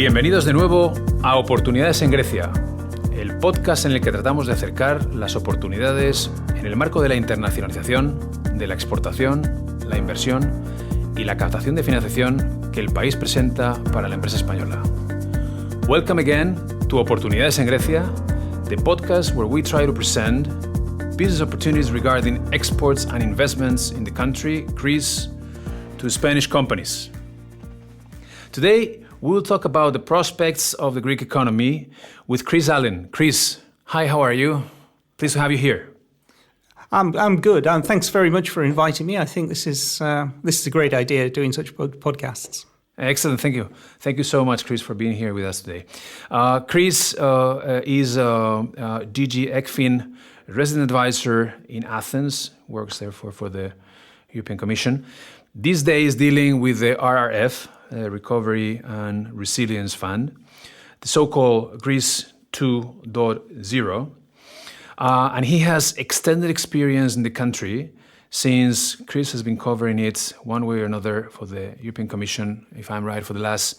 Bienvenidos de nuevo a Oportunidades en Grecia, el podcast en el que tratamos de acercar las oportunidades en el marco de la internacionalización, de la exportación, la inversión y la captación de financiación que el país presenta para la empresa española. Welcome again to Oportunidades en Grecia, the podcast where we try to present business opportunities regarding exports and investments in the country, Greece, to Spanish companies. Today, we will talk about the prospects of the Greek economy with Chris Allen. Chris, hi, how are you? Pleased to have you here. I'm good. Thanks very much for inviting me. I think this is a great idea, doing such podcasts. Excellent, thank you. Thank you so much, Chris, for being here with us today. Chris is DG ECFIN Resident Adviser in Athens, works there for the European Commission. These days dealing with the RRF, Recovery and Resilience Fund, the so-called Greece 2.0. And he has extended experience in the country since Chris has been covering it one way or another for the European Commission, if I'm right, for the last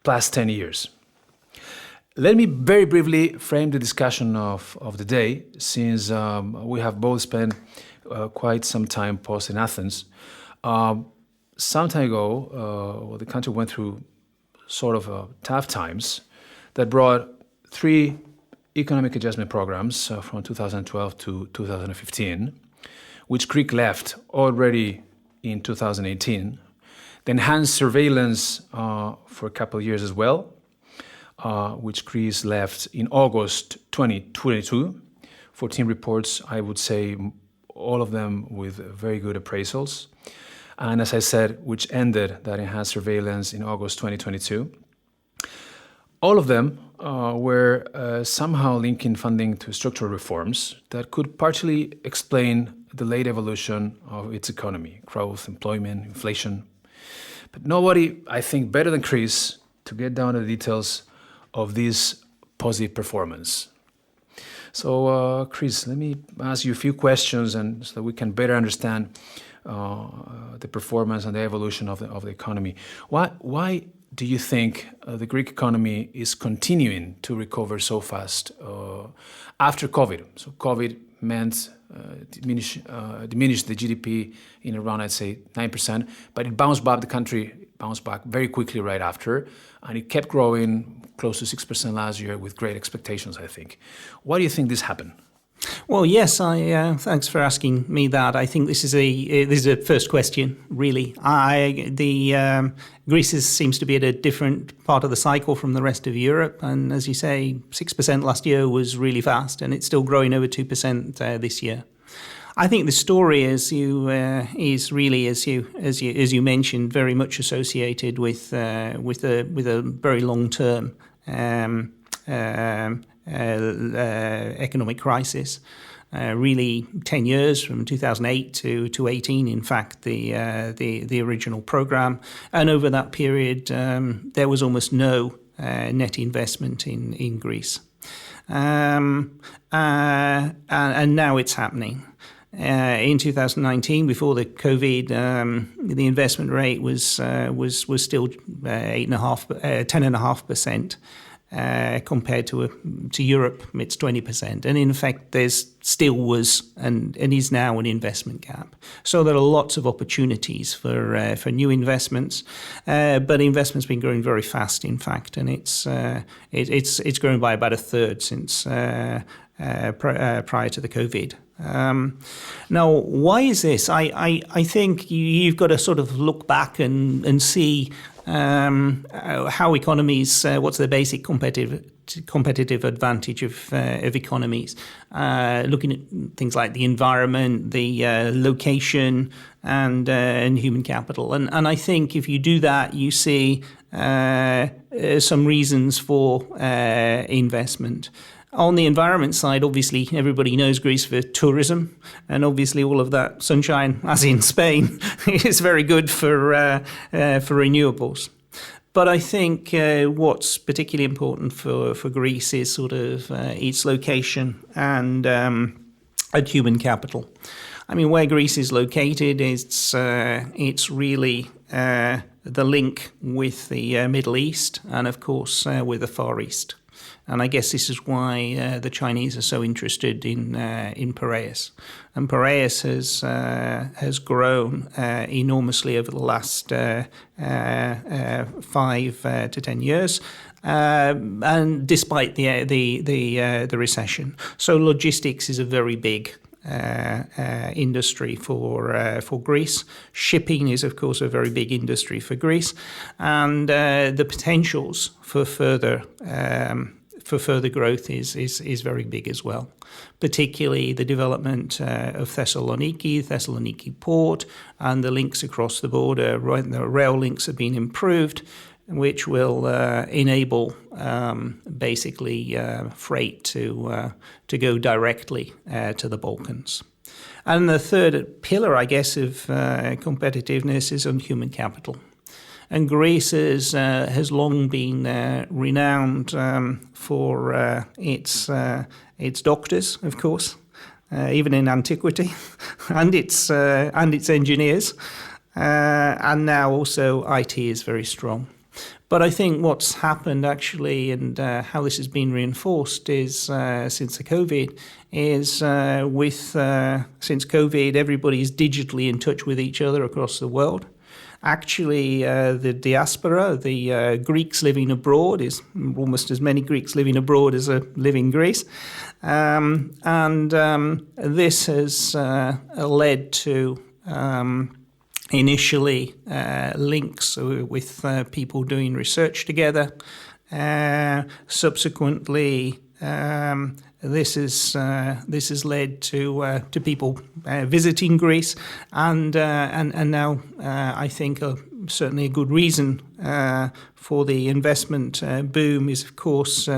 10 years. Let me very briefly frame the discussion of the day, since we have both spent quite some time post in Athens. Some time ago, the country went through sort of tough times that brought 3 economic adjustment programs from 2012 to 2015, which Greek left already in 2018. The enhanced surveillance for a couple of years as well, which Greece left in August 2022. 14 reports, I would say, all of them with very good appraisals. And as I said, which ended that enhanced surveillance in August 2022. All of them were somehow linking funding to structural reforms that could partially explain the late evolution of its economy, growth, employment, inflation. But nobody, I think, better than Chris to get down to the details of this positive performance. So, Chris, let me ask you a few questions and so that we can better understand the performance and the evolution of the economy. Why do you think the Greek economy is continuing to recover so fast after COVID? So COVID meant diminished the GDP in around, I'd say, 9%, but it bounced back. The country bounced back very quickly right after, and it kept growing close to 6% last year with great expectations, I think. Why do you think this happened? Well, yes. Thanks for asking me that. I think this is a first question, really. Greece seems to be at a different part of the cycle from the rest of Europe, and as you say, 6% last year was really fast, and it's still growing over 2% this year. I think the story is really, as you mentioned, very much associated with a very long term economic crisis. Really 10 years from 2008 to 18, in fact, the original program. And over that period, there was almost no net investment in Greece. And now it's happening. In 2019, before the COVID, the investment rate was still 10.5%. Compared to Europe, it's 20%. And in fact, there's still was and is now an investment gap. So there are lots of opportunities for new investments, but investment's been growing very fast, in fact, and it's grown by about a third since prior to the COVID. Now, why is this? I think you've got to sort of look back and see how economies, what's the basic competitive advantage of economies, looking at things like the environment, the location, and human capital. And I think if you do that, you see some reasons for investment. On the environment side, obviously, everybody knows Greece for tourism, and obviously all of that sunshine, as in Spain, is very good for renewables. But I think what's particularly important for Greece is sort of its location and human capital. I mean, where Greece is located, it's really the link with the Middle East and, of course, with the Far East. And I guess this is why the Chinese are so interested in Piraeus. And Piraeus has grown enormously over the last 5 to 10 years, and despite the recession. So logistics is a very big industry for Greece. Shipping is, of course, a very big industry for Greece, and the potentials for further growth is very big as well. Particularly the development of Thessaloniki port, and the links across the border. Right, the rail links have been improved, which will enable basically freight to go directly to the Balkans. And the third pillar, I guess, of competitiveness is on human capital. And Greece has long been renowned for its doctors, of course, even in antiquity, and its engineers, and now also IT is very strong. But I think what's happened actually, and how this has been reinforced, is since the COVID, since COVID, everybody's digitally in touch with each other across the world. Actually, the diaspora, the Greeks living abroad, is almost as many Greeks living abroad as live in Greece. And this has led to initially links with people doing research together. Subsequently, this has led to people visiting Greece, and now I think certainly a good reason for the investment boom is, of course,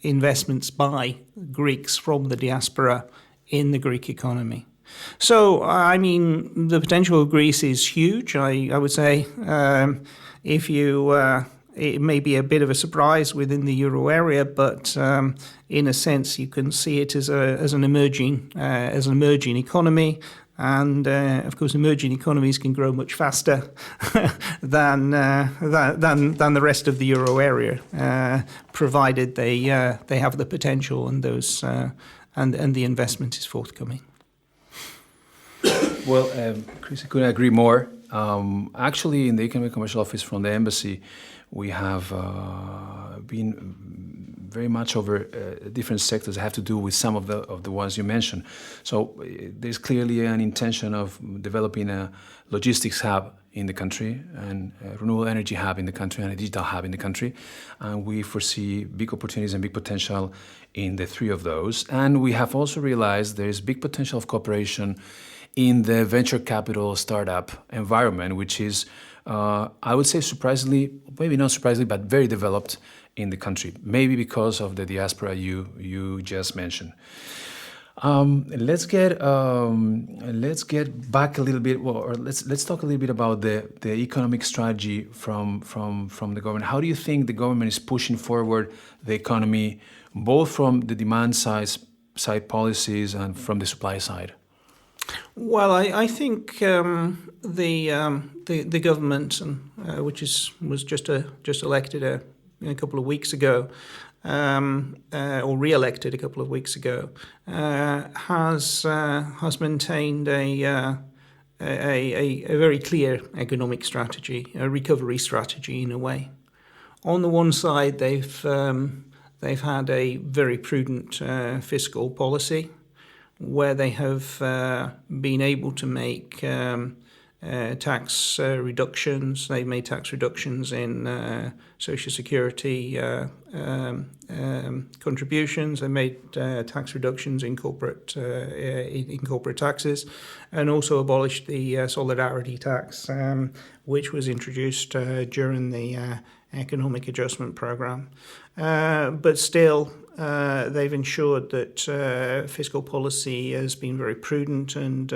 investments by Greeks from the diaspora in the Greek economy. So, I mean, the potential of Greece is huge. I would say it may be a bit of a surprise within the euro area, but in a sense, you can see it as an emerging economy. And of course, emerging economies can grow much faster than the rest of the euro area, provided they have the potential and those and the investment is forthcoming. Well, Chris, I couldn't agree more. Actually, in the Economic Commercial Office from the Embassy, we have been very much over different sectors that have to do with some of the ones you mentioned. So there's clearly an intention of developing a logistics hub in the country, and a renewable energy hub in the country, and a digital hub in the country. And we foresee big opportunities and big potential in the three of those. And we have also realized there is big potential of cooperation in the venture capital startup environment, which is, I would say surprisingly, maybe not surprisingly, but very developed in the country, maybe because of the diaspora you just mentioned. Let's get back a little bit, or let's talk a little bit about the economic strategy from the government. How do you think the government is pushing forward the economy, both from the demand side policies and from the supply side? Well, I think the government, which was just elected a couple of weeks ago, or re-elected a couple of weeks ago, has maintained a very clear economic strategy, a recovery strategy in a way. On the one side, they've had a very prudent fiscal policy, where they have been able to make tax reductions. They've made tax reductions in Social Security contributions. They made tax reductions in corporate taxes, and also abolished the solidarity tax, which was introduced during the economic adjustment program. But still, they've ensured that fiscal policy has been very prudent and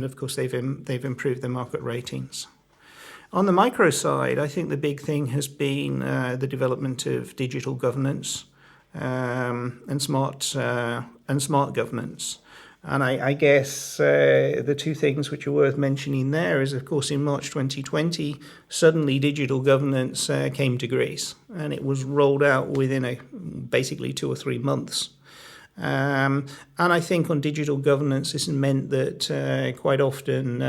of course they've improved their market ratings. On the micro side, I think the big thing has been the development of digital governance and smart governance. And I guess the two things which are worth mentioning there is, of course, in March 2020, suddenly digital governance came to Greece, and it was rolled out within basically 2 or 3 months. And I think on digital governance, this meant that quite often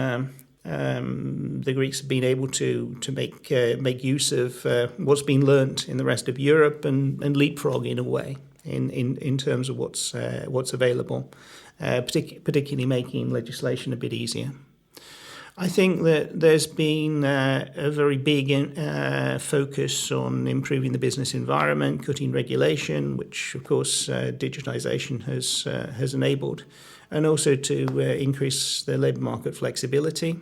the Greeks have been able to make use of what's been learnt in the rest of Europe and leapfrog in a way in terms of what's available, particularly making legislation a bit easier. I think that there's been a very big focus on improving the business environment, cutting regulation, which of course digitization has enabled, and also to increase the labour market flexibility.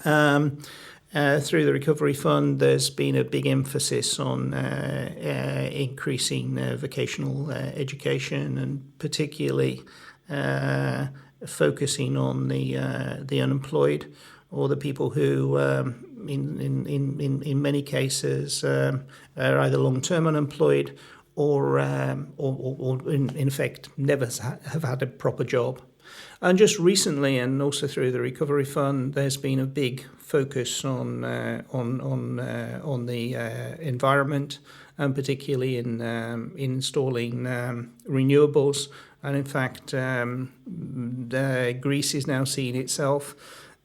Through the Recovery Fund, there's been a big emphasis on increasing vocational education, and particularly focusing on the unemployed, or the people who, in many cases, are either long-term unemployed or in effect never have had a proper job. And just recently, and also through the Recovery Fund, there's been a big focus on the environment, and particularly in installing renewables. And in fact, Greece is now seeing itself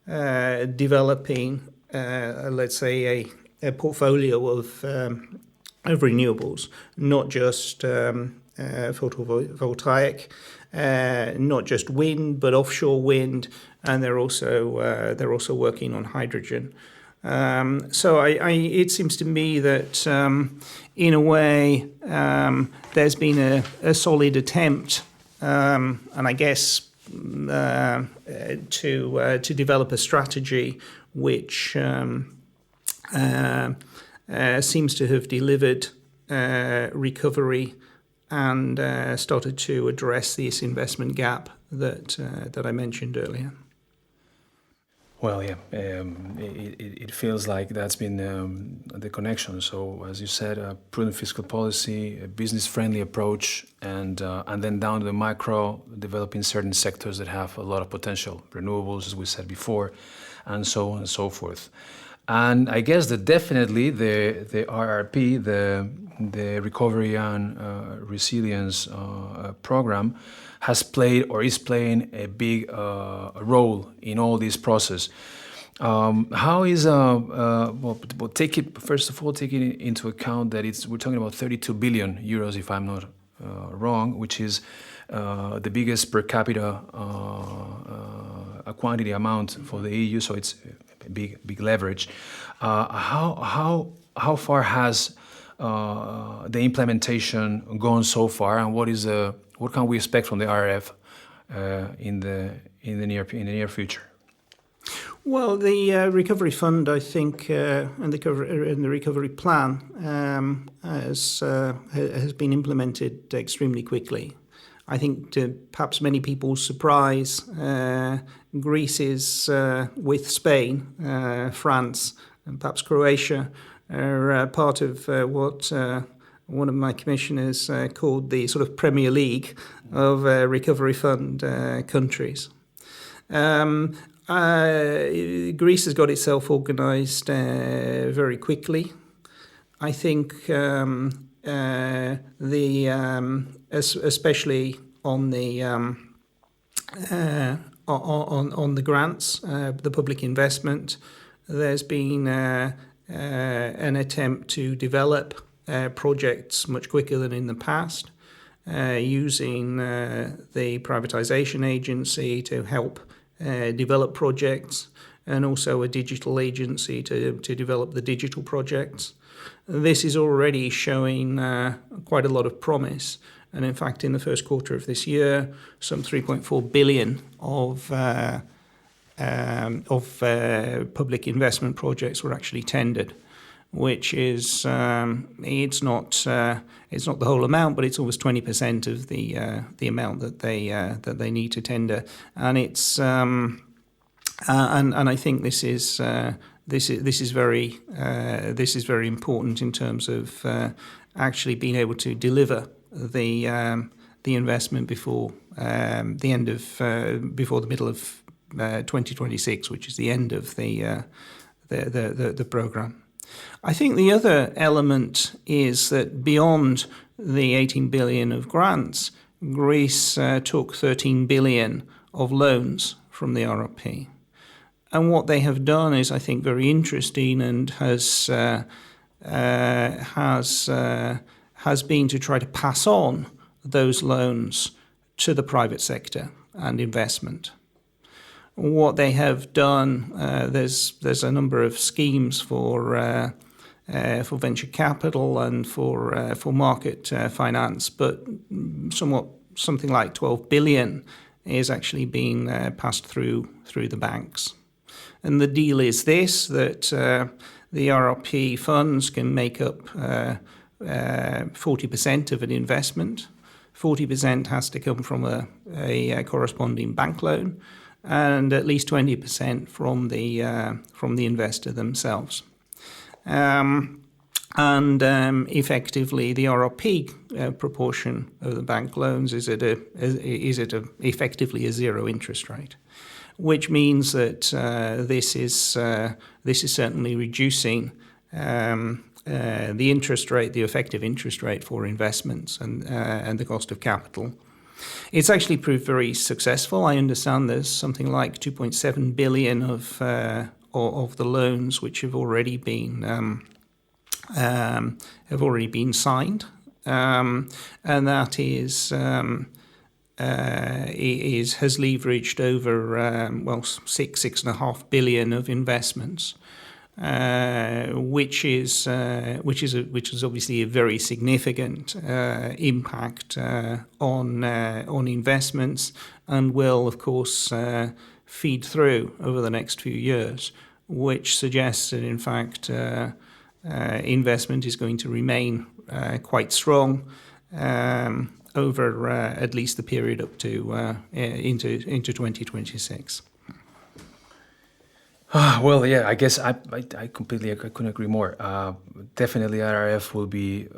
developing, let's say, a portfolio of renewables, not just photovoltaic, not just wind, but offshore wind, and they're also working on hydrogen. So it seems to me that in a way there's been a solid attempt, and I guess to develop a strategy which seems to have delivered recovery and started to address this investment gap that I mentioned earlier. Well, yeah, it feels like that's been the connection. So, as you said, a prudent fiscal policy, a business-friendly approach, and then down to the micro, developing certain sectors that have a lot of potential, renewables, as we said before, and so on and so forth. And I guess that definitely the RRP, the Recovery and Resilience program, has played or is playing a big role in all this process. How is taking into account that we're talking about 32 billion euros, if I'm not wrong, which is the biggest per capita quantity amount for the EU, so it's a big leverage. How far has the implementation gone so far, and what can we expect from the RRF in the near future? Well, the Recovery Fund, I think, and the Recovery Plan has been implemented extremely quickly. I think, to perhaps many people's surprise, Greece is with Spain, France, and perhaps Croatia are part of what one of my commissioners called the sort of Premier League of Recovery Fund countries. Greece has got itself organised very quickly. I think especially on the grants, the public investment, there's been an attempt to develop projects much quicker than in the past, using the privatisation agency to help develop projects, and also a digital agency to develop the digital projects. This is already showing quite a lot of promise, and in fact in the first quarter of this year some 3.4 billion of public investment projects were actually tendered, which is it's not the whole amount, but it's almost 20% of the amount that they need to tender, and it's and I think this is very important in terms of actually being able to deliver the the investment before before the middle of 2026, which is the end of the program. I think the other element is that beyond the 18 billion of grants, Greece took 13 billion of loans from the RRP. And what they have done is, I think, very interesting and has been to try to pass on those loans to the private sector and investment. What they have done, there's a number of schemes for venture capital and for market finance, but something like 12 billion is actually being passed through the banks. And the deal is this, that the RRP funds can make up 40% of an investment. 40% has to come from a corresponding bank loan, and at least 20% from the investor themselves. Effectively, the RRP proportion of the bank loans is at effectively a zero interest rate, which means that this is certainly reducing the interest rate, the effective interest rate for investments and the cost of capital. It's actually proved very successful. I understand there's something like 2.7 billion of the loans which have already been signed, and that has leveraged over 6.5 billion of investments. Which is obviously a very significant impact on investments, and will of course feed through over the next few years, which suggests that in fact investment is going to remain quite strong over at least the period up to into 2026. Well, yeah, I guess I completely couldn't agree more. Definitely, RRF will be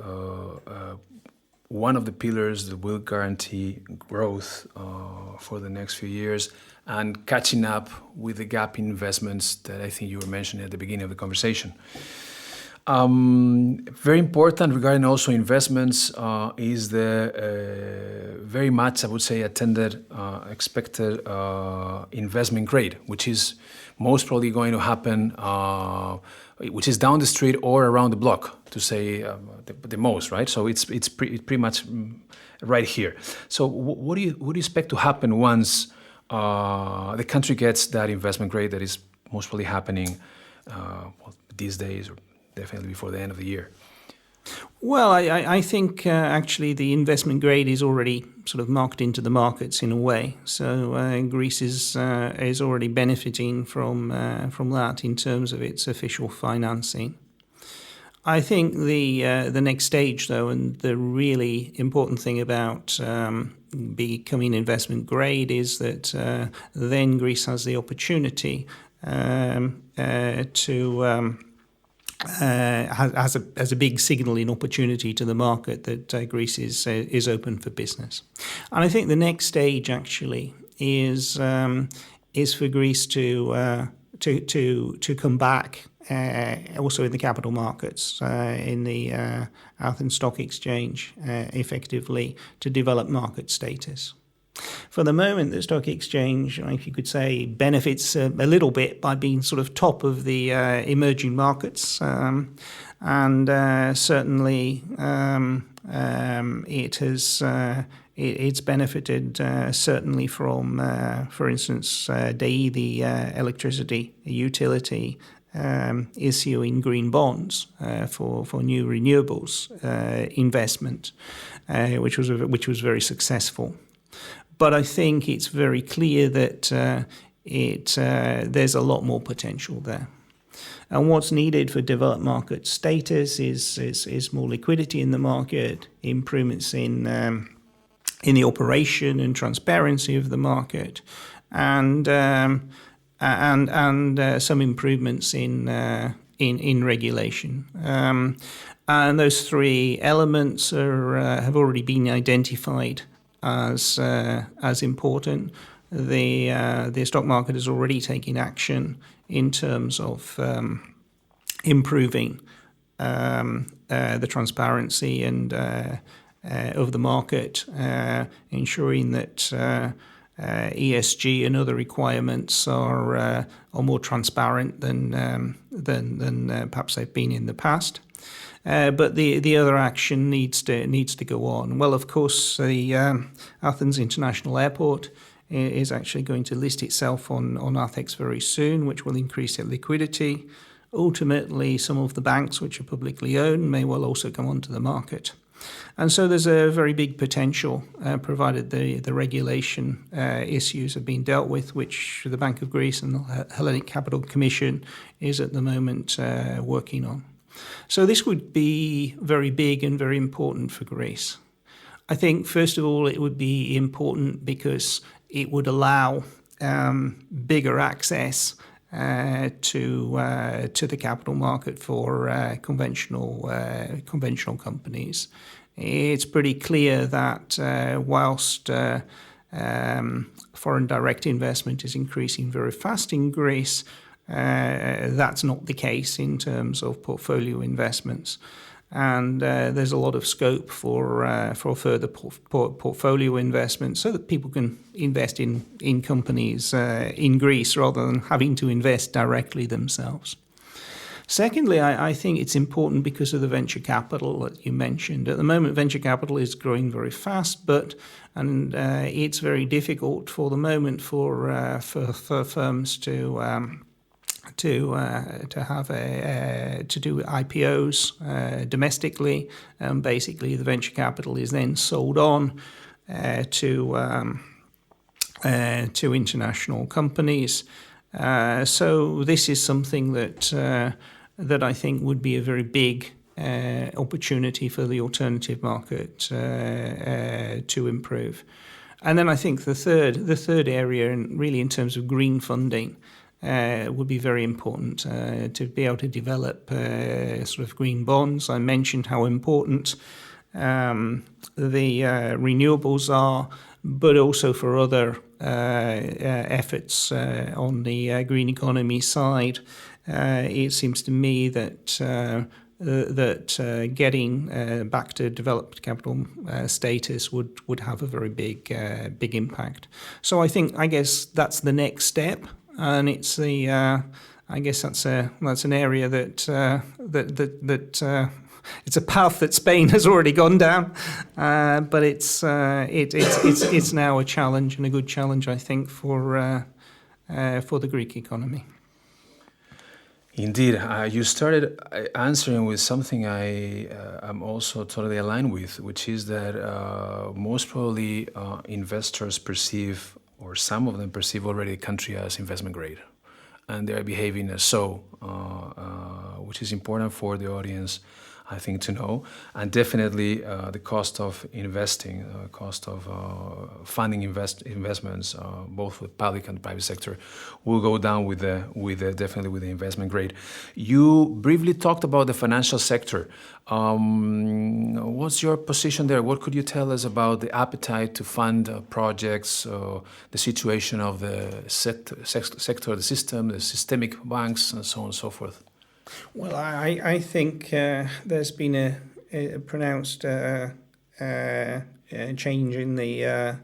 one of the pillars that will guarantee growth for the next few years, and catching up with the gap in investments that I think you were mentioning at the beginning of the conversation. Very important regarding also investments is the very much, I would say, expected investment grade, which is most probably going to happen, which is down the street or around the block, to say the most, right? So it's pretty much right here. So what do you expect to happen once the country gets that investment grade that is most probably happening these days, or definitely before the end of the year? Well, I think actually the investment grade is already sort of marked into the markets in a way. So Greece is already benefiting from that in terms of its official financing. I think the next stage, though, and the really important thing about becoming investment grade is that then Greece has the opportunity has a big signalling opportunity to the market that Greece is open for business. And I think the next stage actually is for Greece to come back also in the capital markets, in the Athens Stock Exchange, effectively to develop market status. For the moment, the stock exchange, if you could say, benefits a little bit by being sort of top of the emerging markets, and certainly it's benefited certainly from, for instance, DEI, the electricity utility, issuing green bonds for new renewables investment, which was very successful. But I think it's very clear that there's a lot more potential there. And what's needed for developed market status is more liquidity in the market, improvements in the operation and transparency of the market, and some improvements in regulation. And those three elements have already been identified as important. The stock market is already taking action in terms of improving the transparency and of the market, ensuring that ESG and other requirements are more transparent than perhaps they've been in the past. But the other action needs to go on. Well, of course, the Athens International Airport is actually going to list itself on ATHEX very soon, which will increase its liquidity. Ultimately, some of the banks which are publicly owned may well also come onto the market. And so there's a very big potential, provided the regulation issues have been dealt with, which the Bank of Greece and the Hellenic Capital Commission is at the moment working on. So this would be very big and very important for Greece. I think, first of all, it would be important because it would allow bigger access to the capital market for conventional companies. It's pretty clear that whilst foreign direct investment is increasing very fast in Greece, that's not the case in terms of portfolio investments. And there's a lot of scope for further portfolio investment so that people can invest in companies in Greece rather than having to invest directly themselves. Secondly, I think it's important because of the venture capital that you mentioned. At the moment, venture capital is growing very fast, but it's very difficult for the moment for firms to do IPOs domestically. Basically, the venture capital is then sold on to international companies. So this is something that I think would be a very big opportunity for the alternative market to improve. And then I think the third area, and really in terms of green funding, would be very important to be able to develop sort of green bonds. I mentioned how important the renewables are, but also for other efforts on the green economy side. It seems to me that getting back to developed capital status would have a very big impact. So I guess that's the next step. And it's I guess that's an area that it's a path that Spain has already gone down, but it's now a challenge, and a good challenge, I think, for the Greek economy. Indeed, you started answering with something I'm also totally aligned with, which is that most probably investors perceive, or some of them perceive already, the country as investment grade, and they are behaving as so, which is important for the audience, I think, to know. And definitely the cost of investing, cost of funding investments, both with public and private sector, will go down definitely with the investment grade. You briefly talked about the financial sector. What's your position there? What could you tell us about the appetite to fund projects, the situation of the sector, the system, the systemic banks, and so on and so forth? Well, I think there's been a pronounced change in the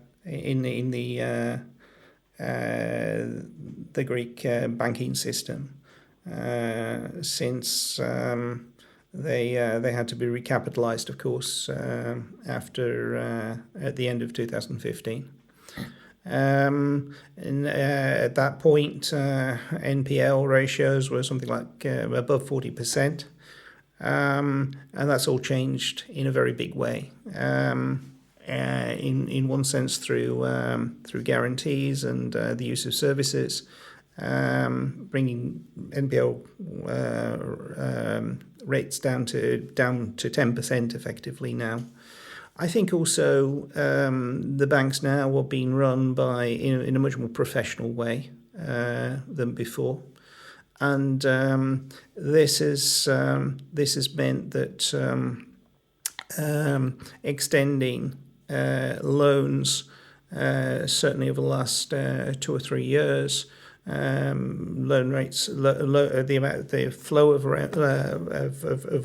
Greek banking system since they had to be recapitalized, of course, after at the end of 2015. And at that point, NPL ratios were something like above 40%, and that's all changed in a very big way. In one sense, through guarantees and the use of services, bringing NPL rates down to 10% effectively now. I think also the banks now are being run in a much more professional way than before, and this has meant that extending loans, certainly over the last 2 or 3 years. Loan rates, the flow of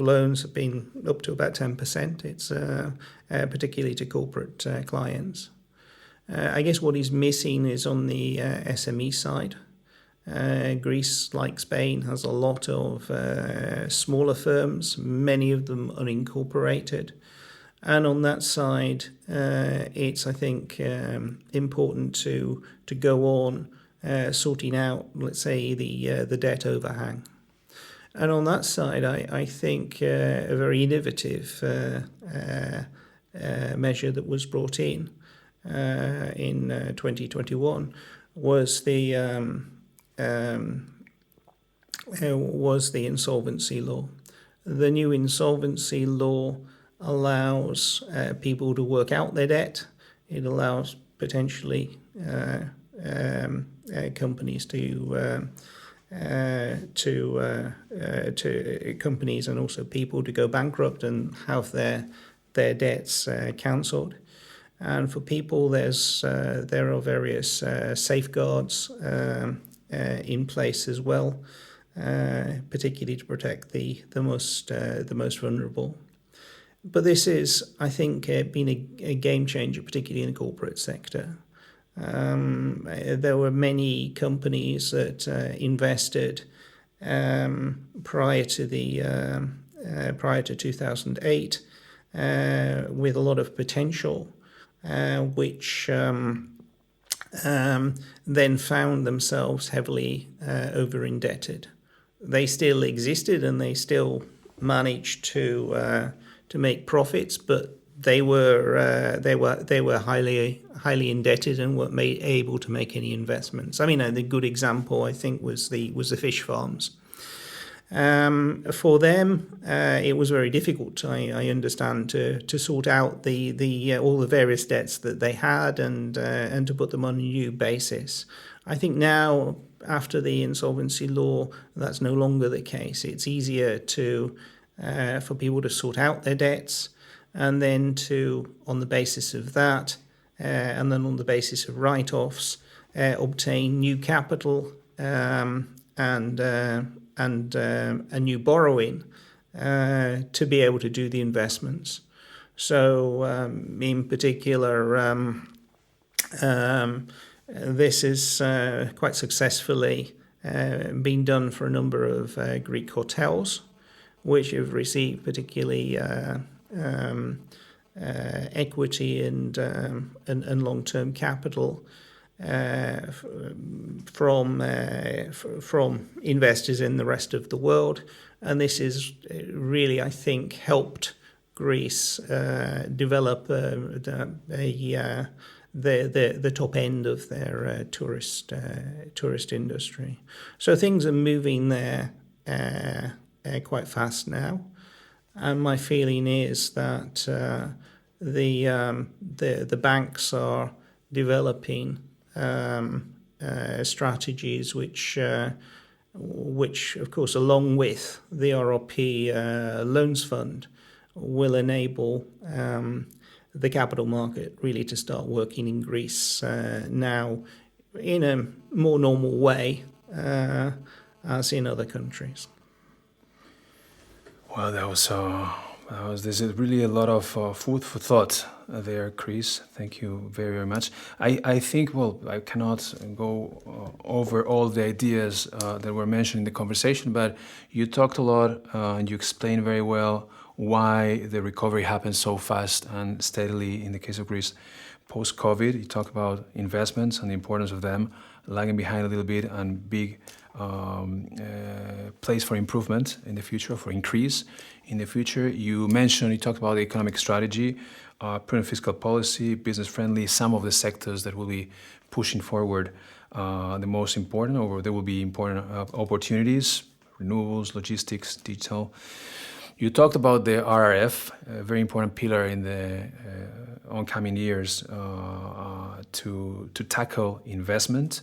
loans have been up to about 10%. It's particularly to corporate clients. I guess what is missing is on the SME side. Greece, like Spain, has a lot of smaller firms, many of them unincorporated. And on that side, it's, I think, important to go on sorting out, let's say, the debt overhang. And on that side, I think a very innovative measure that was brought in 2021 was the insolvency law. The new insolvency law allows people to work out their debt. It allows potentially companies to companies and also people to go bankrupt and have their debts cancelled. And for people, there are various safeguards in place as well, particularly to protect the most vulnerable. But this is, I think, been a game changer, particularly in the corporate sector. There were many companies that invested prior to 2008 with a lot of potential, which then found themselves heavily over indebted. They still existed and they still managed to make profits, but they were highly indebted and weren't able to make any investments. I mean, the good example I think was the fish farms. For them, it was very difficult, I understand, to sort out all the various debts that they had and to put them on a new basis. I think now, after the insolvency law, that's no longer the case. It's easier for people to sort out their debts, and then on the basis of that, and then on the basis of write-offs, obtain new capital and a new borrowing to be able to do the investments. So in particular, this is quite successfully been done for a number of Greek hotels, which have received particularly equity and long-term capital from investors in the rest of the world, and this is really, I think, helped Greece develop the top end of their tourist industry. So things are moving there quite fast now, and my feeling is that the banks are developing strategies which, of course, along with the RRP loans fund, will enable the capital market really to start working in Greece now in a more normal way as in other countries. Well, this is really a lot of food for thought there, Chris. Thank you very, very much. I think, I cannot go over all the ideas that were mentioned in the conversation, but you talked a lot and you explained very well why the recovery happened so fast and steadily in the case of Greece post-COVID. You talked about investments and the importance of them, lagging behind a little bit, and big place for improvement in the future, for increase in the future. You talked about the economic strategy, prudent fiscal policy, business-friendly, some of the sectors that will be pushing forward the most important, or there will be important opportunities, renewables, logistics, digital. You talked about the RRF, a very important pillar in the oncoming years to tackle investment.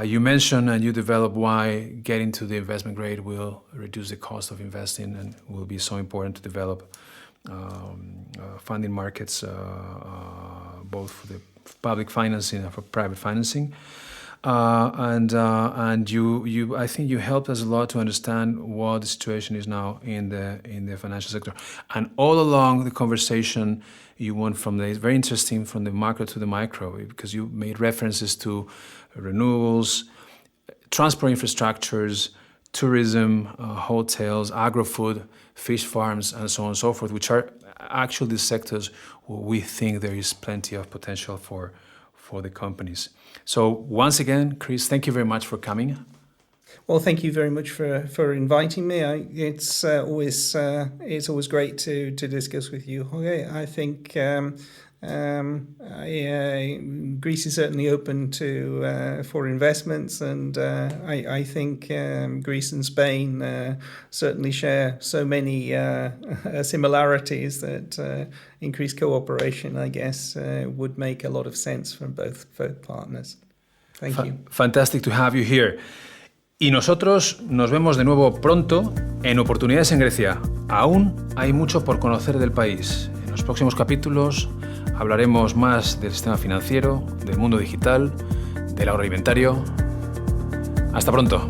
You mentioned and you developed why getting to the investment grade will reduce the cost of investing and will be so important to develop funding markets, both for the public financing and for private financing. And I think you helped us a lot to understand what the situation is now in the financial sector. And all along the conversation, you went from it's very interesting, from the macro to the micro, because you made references to renewables, transport infrastructures, tourism, hotels, agro-food, fish farms, and so on and so forth, which are actually the sectors where we think there is plenty of potential for the companies. So once again, Chris, thank you very much for coming. Well, thank you very much for inviting me. It's always great to discuss with you, Jorge. I think Greece is certainly open for investments, and I think Greece and Spain certainly share so many similarities that increased cooperation, I guess, would make a lot of sense from both partners. Thank you. Fantastic to have you here. Y nosotros nos vemos de nuevo pronto en Oportunidades en Grecia. Aún hay mucho por conocer del país. En los próximos capítulos hablaremos más del sistema financiero, del mundo digital, del agroalimentario. Hasta pronto.